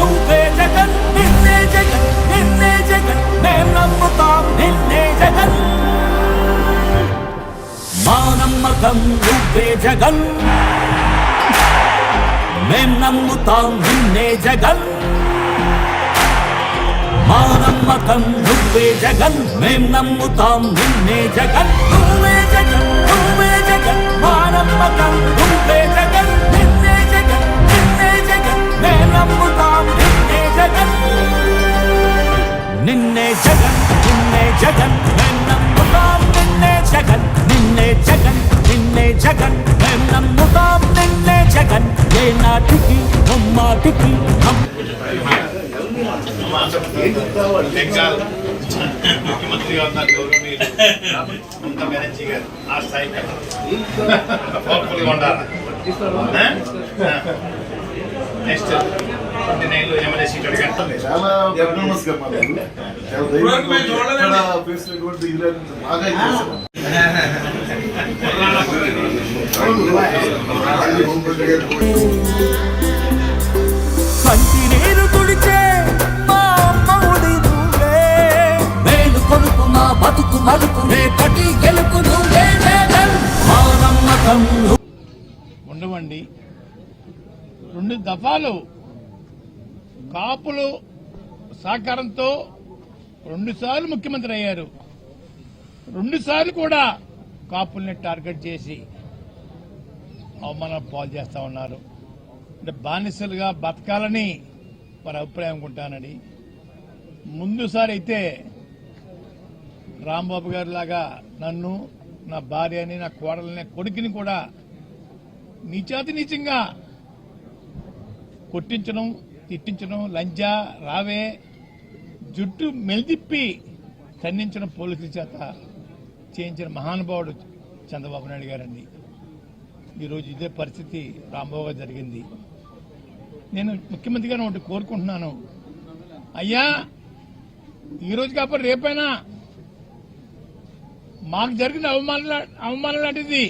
నువ్వే జగన్ నిన్నే జగన్ నిన్నే జగన్ మేం నమ్ముతాం నిన్నే జగన్ మా నమ్మకం నువ్వే జగన్ మేం నమ్ముతాం నిన్నే జగన్ మా నమ్మకం నువ్వే జగన్ మేం నమ్ముతాం నిన్నే జగన్ నువ్వే జగన్ నువ్వే జగన్ మా నమ్మకం నువ్వే జగన్ నిన్నే జగన్ నిన్నే జగన్ మేం నమ్ముతాం నిన్నే జగన్ నిన్నే జగన్ నిన్నే జగన్ మేం నమ్ముతాం నిన్నే జగన్ నిన్నే జగన్ నిన్నే జగన్ మేం నమ్ముతాం నిన్నే జగన్ ఏ నాటికి నమ్మాటికి ముఖ్యమంత్రి గారు నాకు గౌరవనీయులు మమతా బెనర్జీ గారు ఆ స్థాయి పవర్ఫుల్గా ఉండాలి. నెక్స్ట్ 29లో ఎమ్మెల్యే సీట్ అడిగారు. చాలా కంటి నీరు తుడిచే మా అమ్మఒడి నువ్వే మేలు కొనుకు మా బతుకు మలుపు రేపటి గెలుపు నువ్వే జగన్ మా నమ్మకం ఉండవండి. 2 దఫాలు కాపులు సహకారంతో 2 సార్లు ముఖ్యమంత్రి అయ్యారు. 2 సార్లు కూడా కాపుల్ని టార్గెట్ చేసి అవమానం పాలు చేస్తా ఉన్నారు. అంటే బానిసలుగా బతకాలని వారి అభిప్రాయం అనుకుంటానని. ముందుసారి అయితే రాంబాబు గారి లాగా నన్ను, నా భార్యని, నా కోడలని, కొడుకుని కూడా నీచాతి నీచంగా కొట్టించడం, తిట్టించడం, లంజా రావే జుట్టు మెలిదిప్పి ఖండించడం పోలీసుల చేత చేయించిన మహానుభావుడు చంద్రబాబు నాయుడు గారండి. ఈరోజు ఇదే పరిస్థితి రాంబాబు గారు జరిగింది. నేను ముఖ్యమంత్రి గారిని ఒకటి కోరుకుంటున్నాను, అయ్యా ఈరోజు కాకపోతే రేపైనా మాకు జరిగిన అవమానం లాంటిది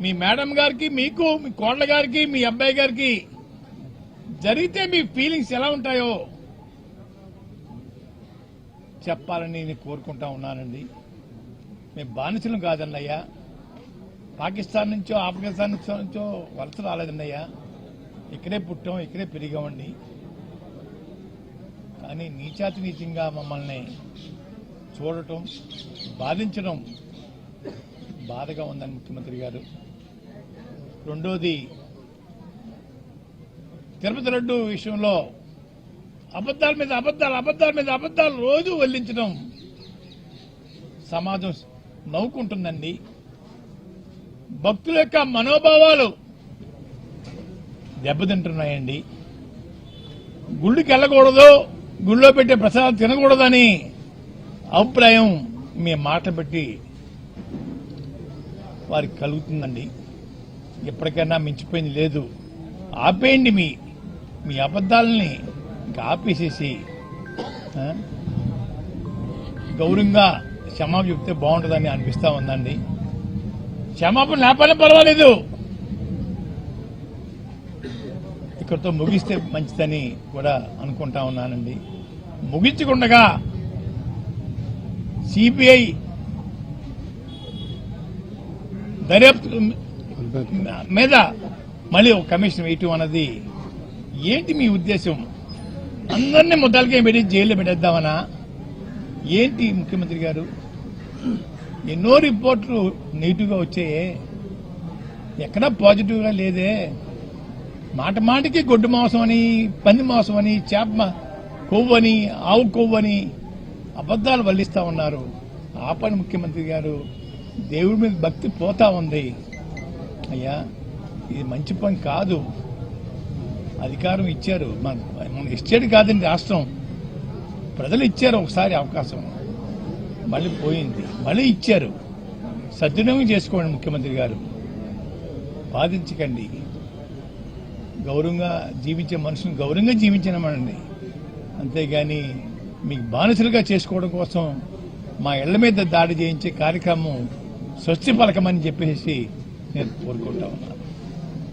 మీ మేడం గారికి, మీకు, మీ కోడల గారికి, మీ అబ్బాయి గారికి జరిగితే మీ ఫీలింగ్స్ ఎలా ఉంటాయో చెప్పాలని నేను కోరుకుంటా ఉన్నానండి. మేము బానిసలం కాదండి అయ్యా. పాకిస్తాన్ నుంచో ఆఫ్ఘనిస్తాన్ నుంచో వలస రాలేదండి అయ్యా. ఇక్కడే పుట్టాం, ఇక్కడే పెరిగామండి. కానీ నీచాతి నీచంగా మమ్మల్ని చూడటం, బాధించడం బాధగా ఉందని ముఖ్యమంత్రి గారు. రెండోది, తిరుపతి లడ్డు విషయంలో అబద్దాల మీద అబద్దాలు, అబద్దాల మీద అబద్దాలు రోజు వల్లించడం సమాజం నవ్వుకుంటుందండి. భక్తుల యొక్క మనోభావాలు దెబ్బతింటున్నాయండి. గుళ్ళకి వెళ్ళకూడదు, గుళ్ళో పెట్టే ప్రసాదం తినకూడదని అభిప్రాయం మీ మాట పెట్టి వారికి కలుగుతుందండి. ఎప్పటికైనా మించిపోయింది లేదు. ఆపేయండి మీ అబద్దాలని, ఇంకా ఆపేసేసి గౌరవంగా క్షమాపణ చెప్తే బాగుంటుందని అనిపిస్తా ఉందండి. క్షమాపణ లేకపోయినా పర్వాలేదు, ఇక్కడితో ముగిస్తే మంచిదని కూడా అనుకుంటా ఉన్నానండి. ముగించకుండా సిబిఐ దర్యాప్తు మీద మళ్ళీ ఒక కమిషన్ వేయటం అన్నది ఏంటి మీ ఉద్దేశం? అందరినీ ముద్దాలకే పెట్టి జైల్లో పెట్టేద్దామనా ఏంటి ముఖ్యమంత్రి గారు? ఎన్నో రిపోర్ట్లు నెగిటివ్గా వచ్చాయే, ఎక్కడా పాజిటివ్గా లేదే. మాట మాటికి గొడ్డు మాంసం అని, పంది మాంసం అని, చేప కొవ్వని, ఆవు కొవ్వని అబద్దాలు వల్లిస్తా ఉన్నారు. ఆపని ముఖ్యమంత్రి గారు. దేవుడి మీద భక్తి పోతా ఉంది అయ్యా. ఇది మంచి పని కాదు. అధికారం ఇచ్చారు, మన ఇచ్చేది కాదండి రాష్ట్రం, ప్రజలు ఇచ్చారు ఒకసారి అవకాశం, మళ్ళీ పోయింది, మళ్ళీ ఇచ్చారు. సద్వినియోగం చేసుకోండి ముఖ్యమంత్రి గారు, బాధించకండి. గౌరవంగా జీవించే మనుషులను గౌరవంగా జీవించనమనండి, అంతేగాని మీకు బానిసలుగా చేసుకోవడం కోసం మా ఇళ్ల మీద దాడి చేయించే కార్యక్రమం స్వస్తి పలకమని చెప్పేసి నేను కోరుకుంటా ఉన్నాను.